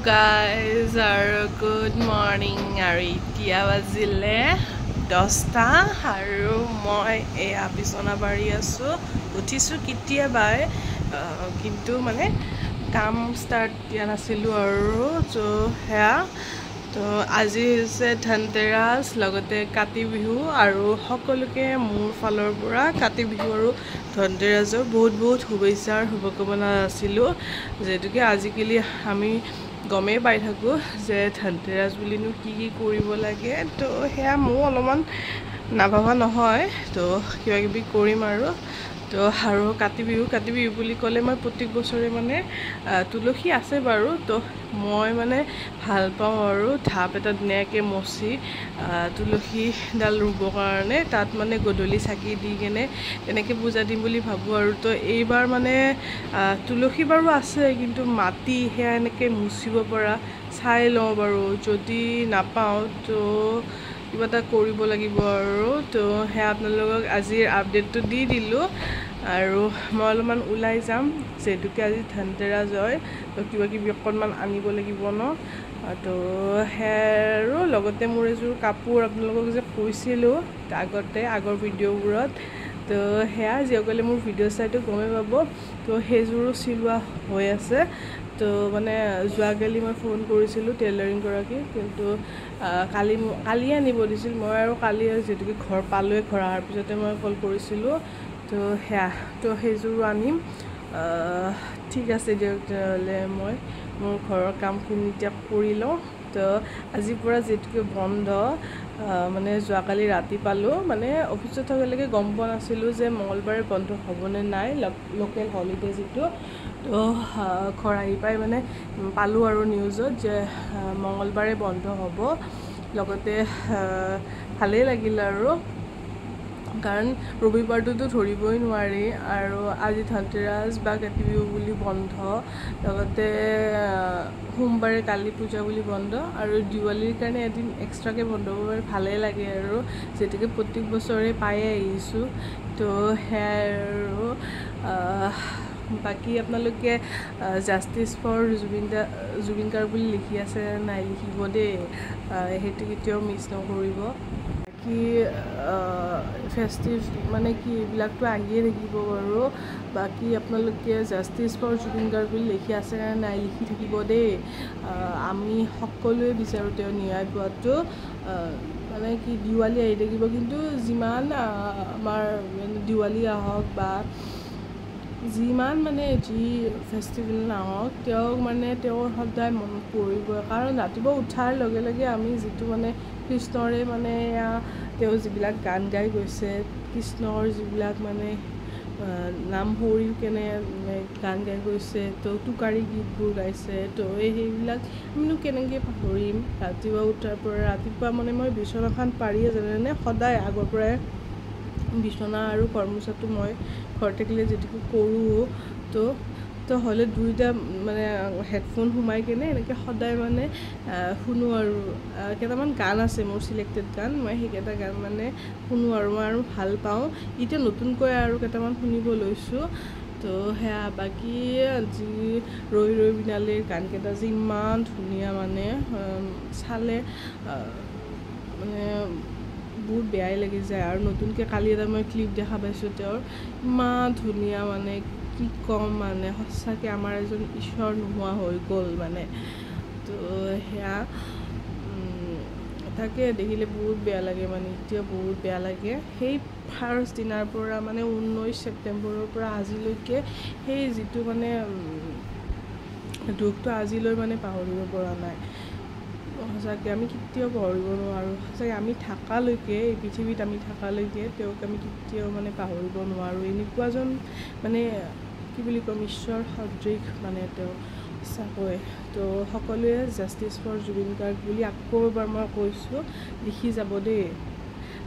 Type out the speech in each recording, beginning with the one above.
guys, good morning. এতিয়া বাজিলে 10টা আৰু মই এয়া বিছনা বাৰি আছো উঠিছো কেতিয়াবাই কিন্তু মানে কাম ষ্টাৰ্ট দিয়া নাছিলো আৰু তো হেয়া তো আজি হৈছে ধনতেৰাছ লগতে কাতি বিহু আৰু সকলোকে মোৰ ফালৰ পৰা কাতি বিহু আৰু ধনতেৰাছৰ বহুত শুভেচ্ছা আৰু শুভকামনা আছিলো যেতুকে আজিকালি আমি গমে পাই থাকো যে ধনতেৰাছ বুলিনো কি কৰিব লাগে তো হেয়া মো অলপমান নাভাবা নহয় তো কিবা কিবি কৰিম আৰু তো আৰু কাতি বিহু বুলি ক'লে মই প্ৰত্যেক বছৰে মানে তুলসী আছে বাৰু তো মই মানে ভাল পাওঁ আৰু ধাপ এটা ধুনীয়াকৈ মচি তুলসীডাল ৰুব কাৰণে তাত মানে গধূলি চাকি দি কেনে তেনেকৈ পূজা দিম বুলি ভাবোঁ আৰু তো এইবাৰ মানে তুলসী বাৰু আছে কিন্তু মাটি সেয়া এনেকৈ মুচিব পৰা চাই লওঁ বাৰু যদি নাপাওঁ তো কিবা এটা কৰিব লাগিব আৰু তো সেয়া আপোনালোকক আজিৰ আপডেটটো দি দিলোঁ আৰু মই অলপমান ওলাই যাম যেতুকে আজি ধনতেৰাছ হয় তো কিবা কিবি অকণমান আনিব লাগিব ন তো সেয়া আৰু লগতে মোৰ এযোৰ কাপোৰ আপোনালোকক যে কৈছিলোঁ আগৰ ভিডিঅ'বোৰত তো সেয়া যিসকলে মোৰ ভিডিঅ' চাইটো গমেই পাব তো সেইযোৰো চিলোৱা হৈ আছে তো মানে যোৱাকালি মই ফোন কৰিছিলোঁ টেইলাৰিং গৰাকী কিন্তু কালিয়ে আনিব দিছিল মই আৰু কালি যেতুকে ঘৰ পালোৱে ঘৰ অহাৰ পিছতে মই কল কৰিছিলোঁ তো সেয়া তো সেইযোৰো আনিম ঠিক আছে দিয়ক তেতিয়াহ'লে মই মোৰ ঘৰৰ কামখিনি এতিয়া কৰি লওঁ তো আজিৰ পৰা যেতুকে বন্ধ মানে যোৱাকালি ৰাতি পালোঁ মানে অফিচত থকালৈকে গম পোৱা নাছিলোঁ যে মঙলবাৰে বন্ধ হ'বনে নাই লোকেল হলিডে যিটো তো ঘৰ আহি পাই মানে পালোঁ আৰু নিউজত যে মঙলবাৰে বন্ধ হ'ব লগতে ভালেই লাগিল আৰু কাৰণ ৰবিবাৰটোতো ধৰিবই নোৱাৰি আৰু আজি ধনতেৰাছ বা কাতি বিহু বুলি বন্ধ লগতে সোমবাৰে কালী পূজা বুলি বন্ধ আৰু দিৱালীৰ কাৰণে এদিন এক্সট্ৰাকৈ বন্ধ হ'ব পাৰে ভালেই লাগে আৰু যেতুকে প্ৰত্যেক বছৰে পায়ে আহিছোঁ তো সেয়াই আৰু বাকী আপোনালোকে জাষ্টিছ ফৰ জুবিন গাৰ্গ বুলি লিখি আছে নাই লিখিব দেই সেইটো কেতিয়াও মিছ নকৰিব কি ফেষ্টিভ মানে কি এইবিলাকতো আহিয়ে থাকিব বাৰু বাকী আপোনালোকে জাষ্টিছ ফৰ জুবিন গাৰ্গ বুলি লিখি আছে নাই লিখি থাকিব দেই আমি সকলোৱে বিচাৰোঁ তেওঁ ন্যায় পোৱাটো মানে কি দিৱালী আহি থাকিব কিন্তু যিমান আমাৰ দিৱালী আহক বা যিমান মানে যি ফেষ্টিভেল নাহক তেওঁক মানে তেওঁৰ সদায় মনত পৰিবই কাৰণ ৰাতিপুৱা উঠাৰ লগে লগে আমি যিটো মানে কৃষ্ণৰে মানে তেওঁ যিবিলাক গান গাই গৈছে কৃষ্ণৰ যিবিলাক মানে নাম সৰি কেনে গান গাই গৈছে তো টোকাৰী গীতবোৰ গাইছে তো সেইবিলাক আমিনো কেনেকৈ পাহৰিম ৰাতিপুৱা উঠাৰ পৰা ৰাতিপুৱা মানে মই বিচনাখন পাৰিয়ে জানেনে সদায় আগৰ পৰাই বিচনা আৰু কৰ্মচাটো মই ঘৰ থাকিলে যেতুকে কৰোঁ তো হ'লে দুইটা মানে হেডফোন সোমাই কেনে এনেকৈ সদায় মানে শুনো আৰু কেইটামান গান আছে মোৰ চিলেক্টেড গান মই সেইকেইটা গান মানে শুনো আৰু মই আৰু ভাল পাওঁ এতিয়া নতুনকৈ আৰু কেইটামান শুনিব লৈছোঁ তো সেয়া বাকী যি ৰৈ বিনালেৰ গানকেইটা যে ইমান ধুনীয়া মানে চালে মানে বহুত বেয়াই লাগি যায় আৰু নতুনকৈ কালি এটা মই ক্লিপ দেখা পাইছোঁ তেওঁৰ ইমান ধুনীয়া মানে কি ক'ম মানে সঁচাকৈ আমাৰ এজন ঈশ্বৰ নোহোৱা হৈ গ'ল মানে তো সেয়া তাকে দেখিলে বহুত বেয়া লাগে মানে এতিয়া বহুত বেয়া লাগে সেই ফাৰ্ষ্ট দিনাৰ পৰা মানে 19 ছেপ্টেম্বৰৰ পৰা আজিলৈকে সেই যিটো মানে দুখটো আজিলৈ মানে পাহৰিব পৰা নাই সঁচাকৈ আমি কেতিয়াও পাহৰিব নোৱাৰোঁ সঁচাকৈ আমি থাকালৈকে এই পৃথিৱীত আমি থাকালৈকে তেওঁক আমি কেতিয়াও মানে পাহৰিব নোৱাৰোঁ এনেকুৱাজন মানে কি বুলি ক'ম ঈশ্বৰ সদৃশ মানে তেওঁ সঁচাকৈ তো সকলোৱে জাষ্টিছ ফৰ জুবিন গাৰ্গ বুলি আকৌ এবাৰ মই কৈছোঁ লিখি যাব দেই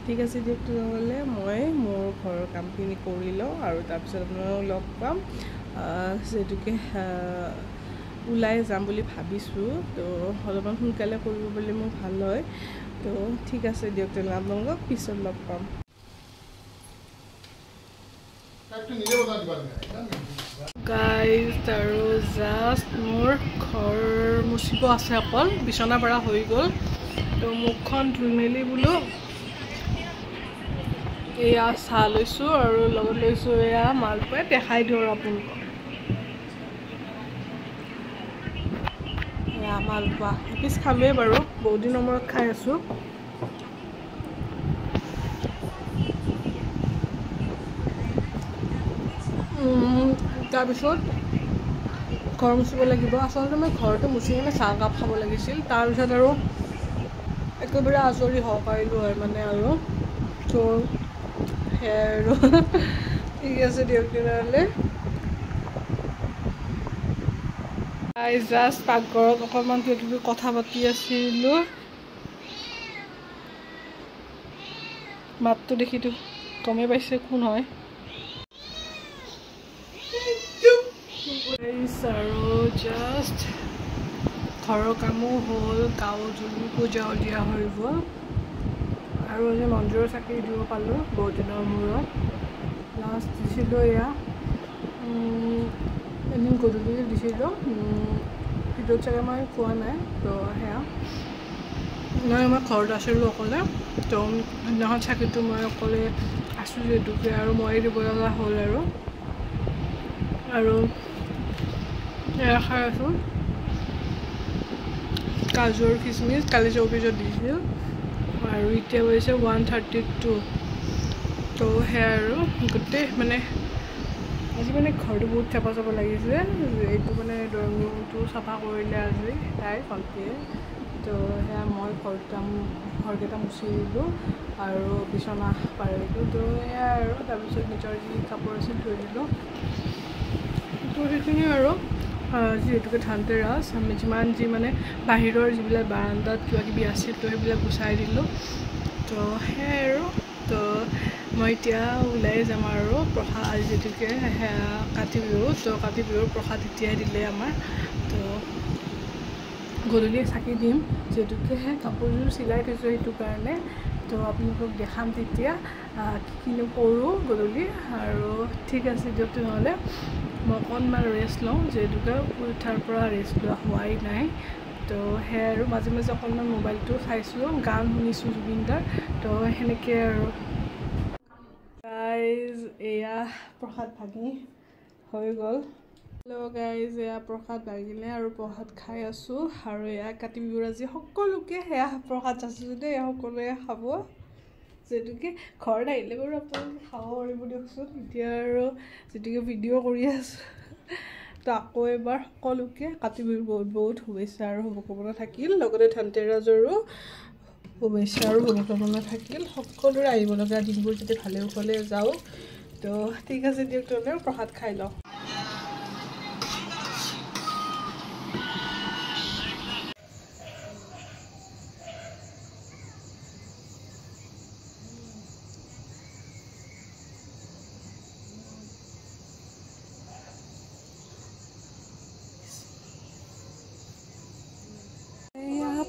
ঠিক আছে দিয়ক তেনেহ'লে মই মোৰ ঘৰৰ কামখিনি কৰি লওঁ আৰু তাৰপিছত আপোনালোকক লগ পাম যেতুকে ওলাই যাম বুলি ভাবিছোঁ তো অলপমান সোনকালে কৰিব পাৰিলে মোৰ ভাল হয় তো ঠিক আছে দিয়ক তেনেহ'লে আপোনালোকক পিছত লগ পাম গাইজ আৰু জাষ্ট মোৰ ঘৰ মুচিব আছে অকল বিছনা পৰা হৈ গ'ল তো মুখখন ধুই মেলি বোলো এয়া চাহ লৈছোঁ আৰু লগত লৈছোঁ এয়া মালপোৱা দেখাই দিওঁ আপোনালোকক এয়া মালপোৱা এপিচ খামেই বাৰু বহুত দিনৰ মূৰত খাই আছোঁ তাৰপিছত ঘৰ মুচিব লাগিব আচলতে মই ঘৰটো মুচি কিনে চাহ কাপ খাব লাগিছিল তাৰপিছত আৰু একেবাৰে আজৰি হ'ব পাৰিলোঁ হয় মানে আৰু তো সেয়াই আৰু ঠিক আছে দিয়ক তেনেহ'লে জাষ্ট পাকঘৰত অকণমান কিবা কথা পাতি আছিলোঁ মাতটো দেখিতো গমেই পাইছে কোন হয় আৰু জাষ্ট ঘৰৰ কামো হ'ল গাঁও জুলি পূজাও দিয়া হৈ গ'ল আৰু আজি মন্দিৰৰ চাকি দিব পালোঁ বহুত দিনৰ মূৰত লাষ্ট দিছিলোঁ এয়া এদিন গধূলি দিছিলোঁ ভিডিঅ'ত চাগে মই পোৱা নাই তো সেয়া মই ঘৰত আছিলোঁ অকলে তো সেইদিনাখন চাকিটো মই অকলে আছোঁ যিহেতুকে আৰু ময়ে দিব লগা হ'ল আৰু এয়া খাই আছোঁ কাজু আৰু খিচমিচ কালি চৌবিছত দিছিল আৰু এতিয়া হৈছে 1:32 তো সেয়া আৰু গোটেই মানে আজি মানে ঘৰটো বহুত চাফা চাফা লাগিছে এইটো মানে ড্ৰয়িং ৰুমটো চাফা কৰিলে আজি তাই ভণ্টিয়ে তো সেয়া মই ঘৰকেইটা মুচি দিলোঁ আৰু বিচনা পাৰিলোঁ তো সেয়া আৰু তাৰপিছত নিজৰ যি কাপোৰ আছিল ধুই দিলোঁ তো সেইখিনি আৰু যিহেতুকে ধনতেৰাছ আমি যিমান যি মানে বাহিৰৰ যিবিলাক বাৰান্দাত কিবা কিবি আছিল তো সেইবিলাক গুচাই দিলোঁ তো সেয়াই আৰু তো মই এতিয়া ওলাই যাম আৰু প্ৰসাদ আজি যিহেতুকে সেয়া কাতি বিহু তো কাতি বিহুৰ প্ৰসাদ এতিয়াই দিলে আমাৰ তো গধূলি চাকি দিম যিহেতুকে কাপোৰযোৰ চিলাই থৈছোঁ সেইটো কাৰণে তো আপোনালোকক দেখাম তেতিয়া কি কিনো কৰোঁ গধূলি আৰু ঠিক আছে দিয়ক তেনেহ'লে মই অকণমান ৰেষ্ট লওঁ যিহেতুকে উঠাৰ পৰা ৰেষ্ট লোৱা হোৱাই নাই তো সেয়াই আৰু মাজে মাজে অকণমান মোবাইলটো চাইছোঁ গান শুনিছোঁ জুবিনদাৰ তো সেনেকৈ আৰু গাইজ এয়া প্ৰসাদ ভাগি হৈ গ'ল হেল্ল' গাইজ এয়া প্ৰসাদ ভাগিলে আৰু প্ৰসাদ খাই আছোঁ আৰু এয়া কাতি বিহুৰ আজি সকলোকে সেয়া প্ৰসাদ চাইছোঁ দেই সকলোৱে খাব যিহেতুকে ঘৰত আহিলে বাৰু আপোনালোকে খাব পাৰিব দিয়কচোন এতিয়া আৰু যিহেতুকে ভিডিঅ' কৰি আছোঁ তো আকৌ এবাৰ সকলোকে কাতি বিহুৰ বহুত বহুত শুভেচ্ছা আৰু শুভকামনা থাকিল লগতে ধনতেৰাছৰো শুভেচ্ছা আৰু শুভকামনা থাকিল সকলোৰে আহিব লগা দিনবোৰ যাতে ভালে কুশলে যাওক তো ঠিক আছে দিয়ক তেনেহ'লে প্ৰসাদ খাই লওঁ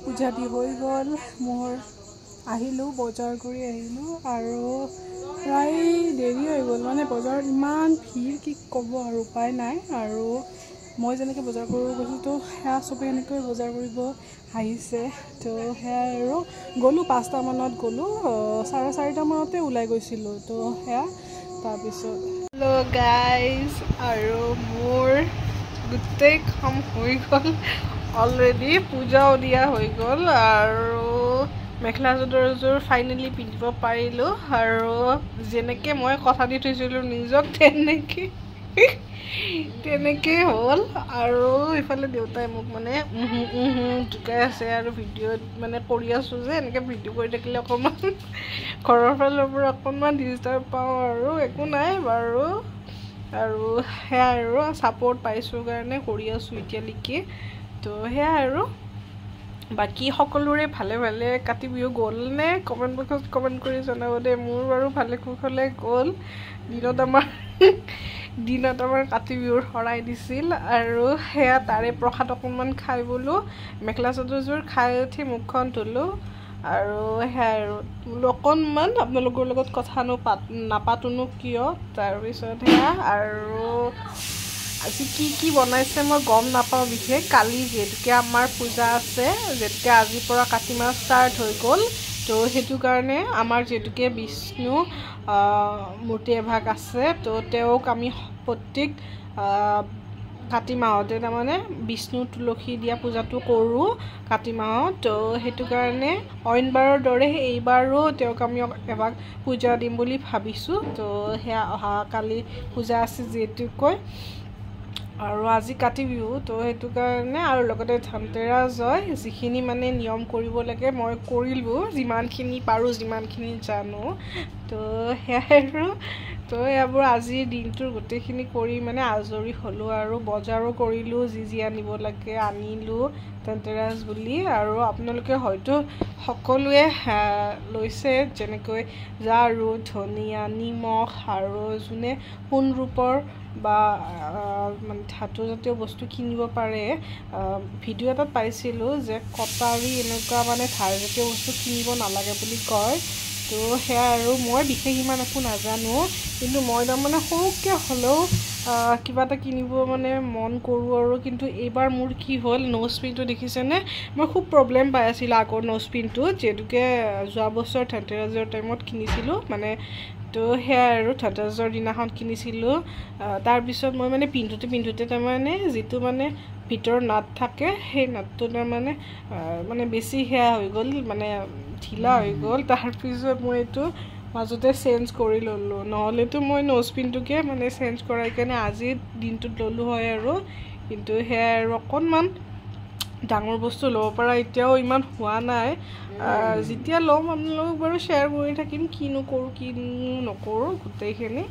পূজা দি হৈ গ'ল মোৰ আহিলোঁ বজাৰ কৰি আহিলোঁ আৰু প্ৰায় দেৰি হৈ গ'ল মানে বজাৰত ইমান ভিৰ কি ক'ব আৰু উপায় নাই আৰু মই যেনেকৈ বজাৰ কৰিব গৈছোঁ তো সেয়া চবেই এনেকৈ বজাৰ কৰিব আহিছে তো সেয়াই আৰু গ'লোঁ 5টামানত গ'লোঁ 4:30মানতে ওলাই গৈছিলোঁ তো সেয়া তাৰপিছত হেল্ল' গাইজ আৰু মোৰ গোটেই কাম হৈ গ'ল অলৰেডি পূজাও দিয়া হৈ গ'ল আৰু মেখেলা চাদৰযোৰ ফাইনেলি পিন্ধিব পাৰিলোঁ আৰু যেনেকৈ মই কথা দি থৈছিলোঁ নিজক তেনেকৈ হ'ল আৰু ইফালে দেউতাই মোক মানে জোকাই আছে আৰু ভিডিঅ'ত মানে কৰি আছোঁ যে এনেকৈ ভিডিঅ' কৰি থাকিলে অকণমান ঘৰৰ ফালৰ পৰা অকণমান ডিষ্টাৰ্ব পাওঁ আৰু একো নাই বাৰু আৰু সেয়াই আৰু ছাপৰ্ট পাইছোঁ কাৰণে কৰি আছোঁ এতিয়ালৈকে তো সেয়াই আৰু বাকী সকলোৰে ভালে ভালে কাতি বিহু গ'লনে কমেণ্ট বক্সত কমেণ্ট কৰি জনাব দেই মোৰ বাৰু ভালে কুশলে গ'ল দিনত আমাৰ কাতি বিহুৰ শৰাই দিছিল আৰু সেয়া তাৰে প্ৰসাদ অকণমান খাই বোলো মেখেলা চাদৰযোৰ খাই উঠি মুখখন ধুলোঁ আৰু সেয়াই আৰু বোলো অকণমান আপোনালোকৰ লগত কথা নাপাতোনো কিয় তাৰপিছত সেয়া আৰু আজি কি বনাইছে মই গম নাপাওঁ বিশেষ কালি যেহেতুকে আমাৰ পূজা আছে যেতুকে আজিৰ পৰা কাতি মাহ ষ্টাৰ্ট হৈ গ'ল তো সেইটো কাৰণে আমাৰ যেতুকে বিষ্ণু মূৰ্তি এভাগ আছে তো তেওঁক আমি প্ৰত্যেক কাতি মাহতে তাৰমানে বিষ্ণু তুলসী দিয়া পূজাটো কৰোঁ কাতি মাহত তো সেইটো কাৰণে অইনবাৰৰ দৰে এইবাৰো তেওঁক আমি এভাগ পূজা দিম বুলি ভাবিছোঁ তো সেয়া অহা কালি পূজা আছে যেতুকৈ আৰু আজি কাতি বিহু তো সেইটো কাৰণে আৰু লগতে ধনতেৰাছ হয় যিখিনি মানে নিয়ম কৰিব লাগে মই কৰিলোঁ যিমানখিনি পাৰোঁ যিমানখিনি জানো তো সেয়াই আৰু তো এইবোৰ আজিৰ দিনটোৰ গোটেইখিনি কৰি মানে আজৰি হ'লোঁ আৰু বজাৰো কৰিলোঁ যি আনিব লাগে আনিলোঁ ধনতেৰাছ বুলি আৰু আপোনালোকে হয়তো সকলোৱে লৈছে যেনেকৈ ঝাৰু ধনিয়া নিমখ আৰু যোনে সোণ ৰূপৰ বা মানে ধাতুজাতীয় বস্তু কিনিব পাৰে ভিডিঅ' এটাত পাইছিলোঁ যে কটাৰী এনেকুৱা মানে ধাৰজাতীয় বস্তু কিনিব নালাগে বুলি কয় তো সেয়া আৰু মই বিশেষ ইমান একো নাজানো কিন্তু মই তাৰমানে সৰুকৈ হ'লেও কিবা এটা কিনিব মানে মন কৰোঁ আৰু কিন্তু এইবাৰ মোৰ কি হ'ল ন'জ পিনটো দেখিছেনে মই খুব প্ৰব্লেম পাই আছিলোঁ আগৰ ন'জ পিনটো যিহেতুকে যোৱা বছৰ ধনতেৰাছৰ টাইমত কিনিছিলোঁ মানে তো সেয়াই আৰু ধনতেৰাছৰ দিনাখন কিনিছিলোঁ তাৰপিছত মই মানে পিন্ধোতে তাৰমানে যিটো মানে ভিতৰৰ নাট থাকে সেই নাটটো তাৰমানে মানে বেছি সেয়া হৈ গ'ল মানে ঢিলা হৈ গ'ল তাৰপিছত মই এইটো মাজতে চেঞ্জ কৰি ল'লোঁ নহ'লেতো মই ন'জ পিনটোকে মানে চেঞ্জ কৰাই কাৰণে আজিৰ দিনটোত ল'লোঁ হয় আৰু কিন্তু সেয়াই আৰু অকণমান ডাঙৰ বস্তু ল'ব পৰা এতিয়াও ইমান হোৱা নাই যেতিয়া ল'ম আপোনালোকক বাৰু শ্বেয়াৰ কৰি থাকিম কিনো কৰোঁ কিনো নকৰোঁ গোটেইখিনি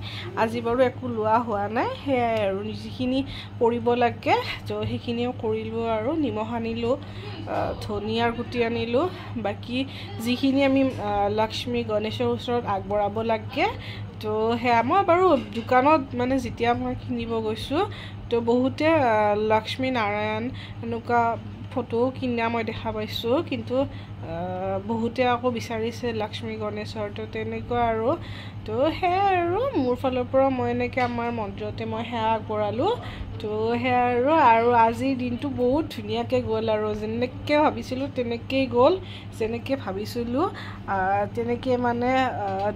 আজি বাৰু একো লোৱা হোৱা নাই সেয়াই আৰু যিখিনি কৰিব লাগে তো সেইখিনিও কৰিলোঁ আৰু নিমখ আনিলোঁ ধনিয়াৰ গুটি আনিলোঁ বাকী যিখিনি আমি লক্ষ্মী গণেশৰ ওচৰত আগবঢ়াব লাগে তো সেয়া মই বাৰু দোকানত মানে যেতিয়া মই কিনিব গৈছোঁ তো বহুতে লক্ষ্মী নাৰায়ণ এনেকুৱা ফটোও কিনা মই দেখা পাইছোঁ কিন্তু বহুতে আকৌ বিচাৰিছে লক্ষ্মী গণেশৰ তো তেনেকুৱা আৰু তো সেয়াই আৰু মোৰ ফালৰ পৰা মই এনেকৈ আমাৰ মন্দিৰতে মই সেৱা আগবঢ়ালোঁ তো সেয়াই আৰু আজিৰ দিনটো বহুত ধুনীয়াকৈ গ'ল আৰু যেনেকৈ ভাবিছিলোঁ তেনেকৈয়ে গ'ল যেনেকৈ ভাবিছিলোঁ তেনেকৈ মানে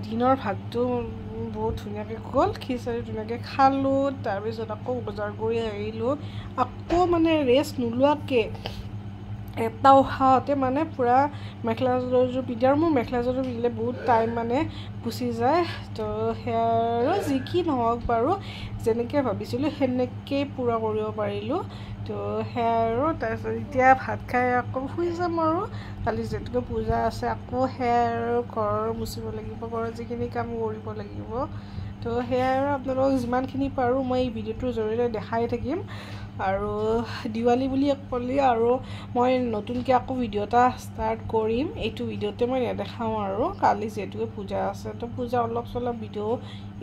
দিনৰ ভাগটো বহুত ধুনীয়াকৈ গ'ল খিচাৰি ধুনীয়াকৈ খালোঁ তাৰপিছত আকৌ বজাৰ কৰি আহিলোঁ আকৌ মানে ৰেষ্ট নোলোৱাকৈ এটা উশাহতে মানে পূৰা মেখেলা চাদৰযোৰ পিন্ধি আৰু মোৰ মেখেলা চাদৰ পিন্ধিলে বহুত টাইম মানে গুচি যায় তো সেয়া আৰু যি কি নহওক বাৰু যেনেকৈ ভাবিছিলোঁ সেনেকৈয়ে পূৰা কৰিব পাৰিলোঁ তো সেয়া আৰু তাৰপিছত এতিয়া ভাত খাই আকৌ শুই যাম আৰু কালি যিহেতুকে পূজা আছে আকৌ সেয়াই আৰু ঘৰৰ মুচিব লাগিব ঘৰৰ যিখিনি কাম কৰিব লাগিব তো সেয়াই আৰু আপোনালোকক যিমানখিনি পাৰোঁ মই এই ভিডিঅ'টোৰ জৰিয়তে দেখাই থাকিম আৰু দিৱালী বুলি ক'লে আৰু মই নতুনকৈ আকৌ ভিডিঅ' এটা ষ্টাৰ্ট কৰিম এইটো ভিডিঅ'তে মই নেদেখাওঁ আৰু কালি যিহেতুকে পূজা আছে তো পূজা অলপ চলপ ভিডিঅ'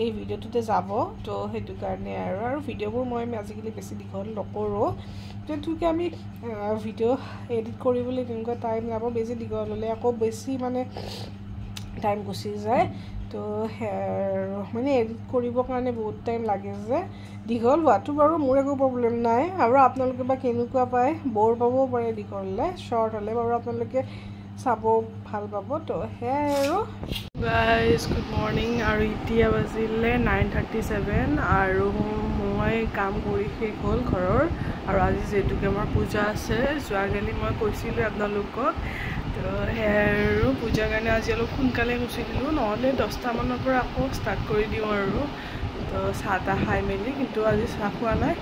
এই ভিডিঅ'টোতে যাব তো সেইটো কাৰণে আৰু ভিডিঅ'বোৰ মই আজিকালি বেছি দীঘল নকৰোঁ যিহেতুকে আমি ভিডিঅ' এডিট কৰিবলৈ তেনেকুৱা টাইম যাব বেছি দীঘল হ'লে আকৌ বেছি মানে টাইম গুচি যায় তো মানে এডিট কৰিবৰ কাৰণে বহুত টাইম লাগে যে দীঘল হোৱাটো বাৰু মোৰ একো প্ৰব্লেম নাই আৰু আপোনালোকে বা কেনেকুৱা পায় বৰ পাবও পাৰে দীঘল হ'লে শ্বৰ্ট হ'লে বাৰু আপোনালোকে চাব ভাল পাব তো সেয়াই আৰু গাইজ গুড মৰ্ণিং আৰু এতিয়া বাজিলে 9:37 আৰু মই কাম কৰি শেষ হ'ল ঘৰৰ আৰু আজি যিহেতুকে আমাৰ পূজা আছে যোৱাকালি মই কৈছিলোঁ আপোনালোকক তো সেয়াই আৰু পূজাৰ কাৰণে আজি অলপ সোনকালে গুচি দিলোঁ নহ'লে 10টামানৰ পৰা আকৌ ষ্টাৰ্ট কৰি দিওঁ আৰু তো চাহ তাহ খাই মেলি কিন্তু আজি চাহ খোৱা নাই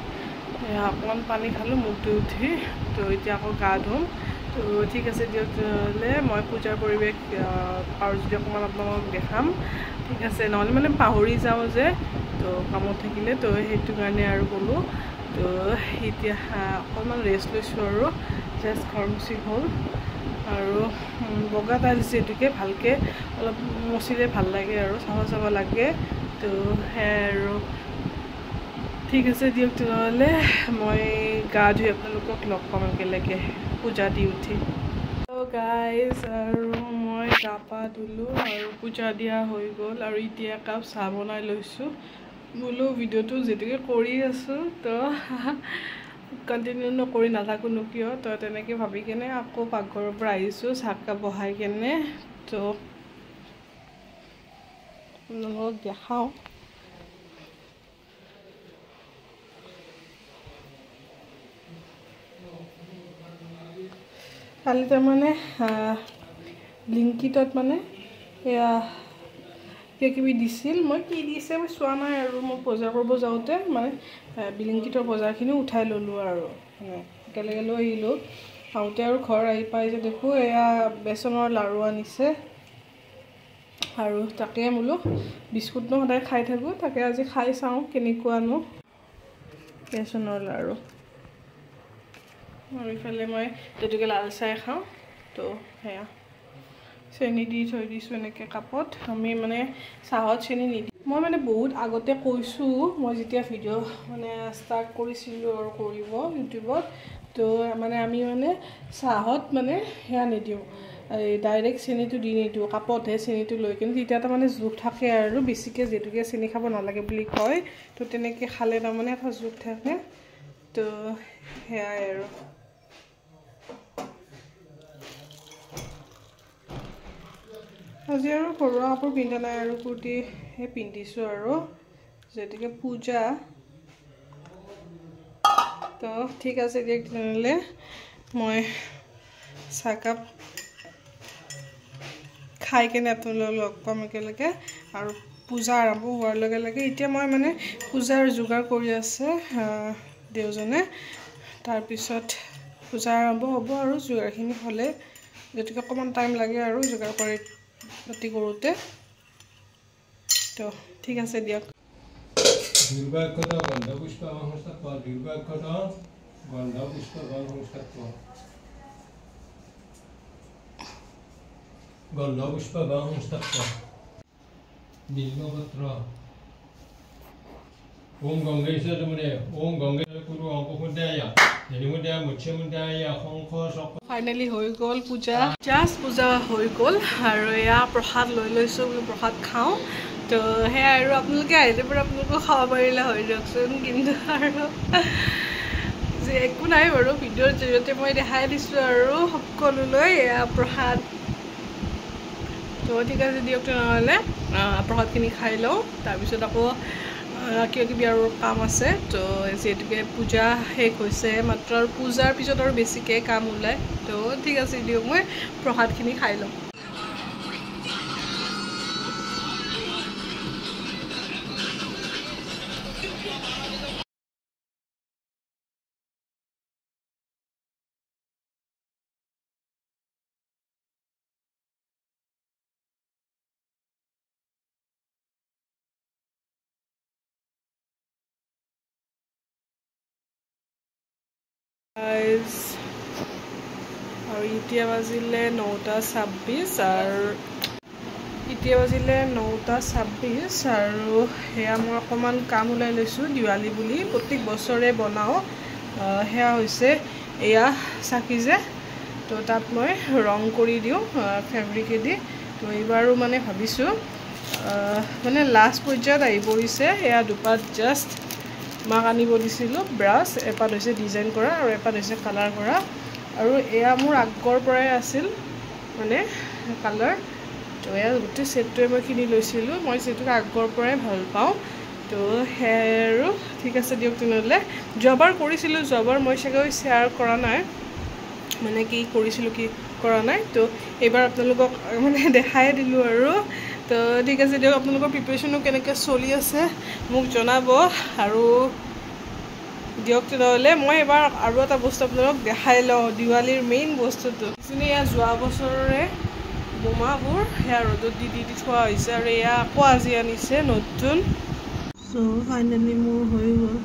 অকণমান পানী খালোঁ মুখ ধুই উঠি তো এতিয়া আকৌ গা ধুম তো ঠিক আছে দিয়ক তেতিয়াহ'লে মই পূজাৰ পৰিৱেশ পাৰোঁ যদি অকণমান আপোনালোকক দেখাম ঠিক আছে নহ'লে মানে পাহৰি যাওঁ যে তো কামত থাকিলে তো সেইটো কাৰণে আৰু ক'লোঁ তো এতিয়া অকণমান ৰেষ্ট লৈছোঁ আৰু জাষ্ট ঘৰ মুচি হ'ল আৰু বগা টাইলছ যিহেতুকে ভালকৈ অলপ মচিলে ভাল লাগে আৰু চাব লাগে তো সেয়াই আৰু ঠিক আছে দিয়ক তেনেহ'লে মই গা ধুই আপোনালোকক লগ পাম একেলগে পূজা দি উঠি তো গাইজ আৰু মই গা পা ধুলোঁ আৰু পূজা দিয়া হৈ গ'ল আৰু এতিয়া একাপ চাহ বনাই লৈছোঁ বোলো ভিডিঅ'টো যেটুকে কৰি আছোঁ তো কণ্টিনিউ নকৰি নাথাকোঁ কিয় তো তেনেকৈ ভাবি কেনে আকৌ পাকঘৰৰ পৰা আহিছোঁ চাহ কাপ বহাই কেনে তো আপোনালোকক দেখাওঁ কালি তাৰমানে লিংকিটত মানে এয়া কিবা দিছিল মই কি দিছে মই চোৱা নাই আৰু মই বজাৰ কৰিব যাওঁতে মানে বিলিংকিটৰ বজাৰখিনি উঠাই ল'লোঁ আৰু একেলগে লৈ আহিলোঁ আহোঁতে আৰু ঘৰ আহি পাই যে দেখোঁ এয়া বেচনৰ লাড়ু আনিছে আৰু তাকে বোলো বিস্কুটনো সদায় খাই থাকোঁ তাকে আজি খাই চাওঁ কেনেকুৱানো বেচনৰ লাড়ু আৰু ইফালে মই যেটুকে লাল চাই খাওঁ তো সেয়া চেনি দি থৈ দিছোঁ এনেকৈ কাপত আমি মানে চাহত চেনি নিদি মই মানে বহুত আগতে কৈছোঁ মই যেতিয়া ভিডিঅ' মানে ষ্টাৰ্ট কৰিছিলোঁ আৰু কৰিব ইউটিউবত তো মানে আমি মানে চাহত মানে সেয়া নিদিওঁ এই ডাইৰেক্ট চেনিটো দি নিদিওঁ কাপতহে চেনিটো লৈ কিনে তেতিয়া তাৰমানে জোখ থাকে আৰু বেছিকৈ যেটুকে চেনি খাব নালাগে বুলি কয় তো তেনেকৈ খালে তাৰমানে এটা জোখ থাকে তো সেয়াই আৰু আজি আৰু ঘৰুৱা কাপোৰ পিন্ধা নাই আৰু কুৰ্তিহে পিন্ধিছোঁ আৰু যেতিকে পূজা তো ঠিক আছে দিয়ক তেনেহ'লে মই চাহকাপ খাই কেনে আপোনালোকক লগ পাম একেলগে আৰু পূজা আৰম্ভ হোৱাৰ লগে লগে এতিয়া মই মানে পূজাৰ যোগাৰ কৰি আছে দেউজনে তাৰপিছত পূজা আৰম্ভ হ'ব আৰু যোগাৰখিনি হ'লে যেতিকে অকণমান টাইম লাগে আৰু যোগাৰ কৰি পাতি কৰোঁতে তো ঠিক আছে দিয়ক Om Gangesh Mune, Om Gangesh Guru Ampukundaya, Nilmudaya Muchimudaya, Hongkong. Finally হৈ গ'ল পূজা জাষ্ট পূজা হৈ গ'ল আৰু এয়া প্ৰসাদ লৈ লৈছোঁ বোলো প্ৰসাদ খাওঁ তো সেয়া আৰু আপোনালোকে আহিলে পৰা আপোনালোকেও খাব পাৰিলে হৈ দিয়কচোন কিন্তু আৰু যে একো নাই বাৰু ভিডিঅ'ৰ জৰিয়তে মই দেখাই দিছোঁ আৰু সকলোলৈ এয়া প্ৰসাদ তো ঠিক আছে দিয়ক তেনেহ'লে প্ৰসাদখিনি খাই লওঁ তাৰপিছত আকৌ কিবা কিবি আৰু কাম আছে তো যিহেতুকে পূজা শেষ হৈছে মাত্ৰ আৰু পূজাৰ পিছত আৰু বেছিকৈ কাম ওলায় তো ঠিক আছে দিয়ক মই প্ৰসাদখিনি খাই লওঁ আৰু এতিয়া বাজিলে 9:26 আৰু এতিয়া বাজিলে 9:26 আৰু সেয়া মই অকণমান কাম ওলাই লৈছোঁ দিৱালী বুলি প্ৰত্যেক বছৰে বনাওঁ সেয়া হৈছে এয়া চাকি যে তো তাত মই ৰং কৰি দিওঁ ফেব্ৰিকেদি তো এইবাৰো মানে ভাবিছোঁ মানে লাষ্ট পৰ্যায়ত আহি পৰিছে এয়া দুপাত জাষ্ট মাক আনিব দিছিলোঁ ব্ৰাছ এপাত হৈছে ডিজাইন কৰা আৰু এপাত হৈছে কালাৰ কৰা আৰু এয়া মোৰ আগৰ পৰাই আছিল মানে কালাৰ তো এয়া গোটেই ছেটটোৱে মই কিনি লৈছিলোঁ মই ছেটটোক আগৰ পৰাই ভাল পাওঁ তো সেয়াই আৰু ঠিক আছে দিয়ক তেনেহ'লে যোৱাবাৰ কৰিছিলোঁ যোৱাবাৰ মই চাগে শ্বেয়াৰ কৰা নাই মানে কি কৰিছিলোঁ কি কৰা নাই তো এইবাৰ আপোনালোকক মানে দেখাই দিলোঁ আৰু তো ঠিক আছে দিয়ক আপোনালোকৰ প্ৰিপাৰেশ্যনো কেনেকৈ চলি আছে মোক জনাব আৰু দিয়ক তেনেহ'লে মই এবাৰ আৰু এটা বস্তু আপোনালোকক দেখাই লওঁ দিৱালীৰ মেইন বস্তুটো এয়া যোৱা বছৰৰে বোমাবোৰ সেয়া ৰ'দত দি থোৱা হৈছে আৰু এয়া আকৌ আজি আনিছে নতুন চ' ফাইনেলি মোৰ হৈ গ'ল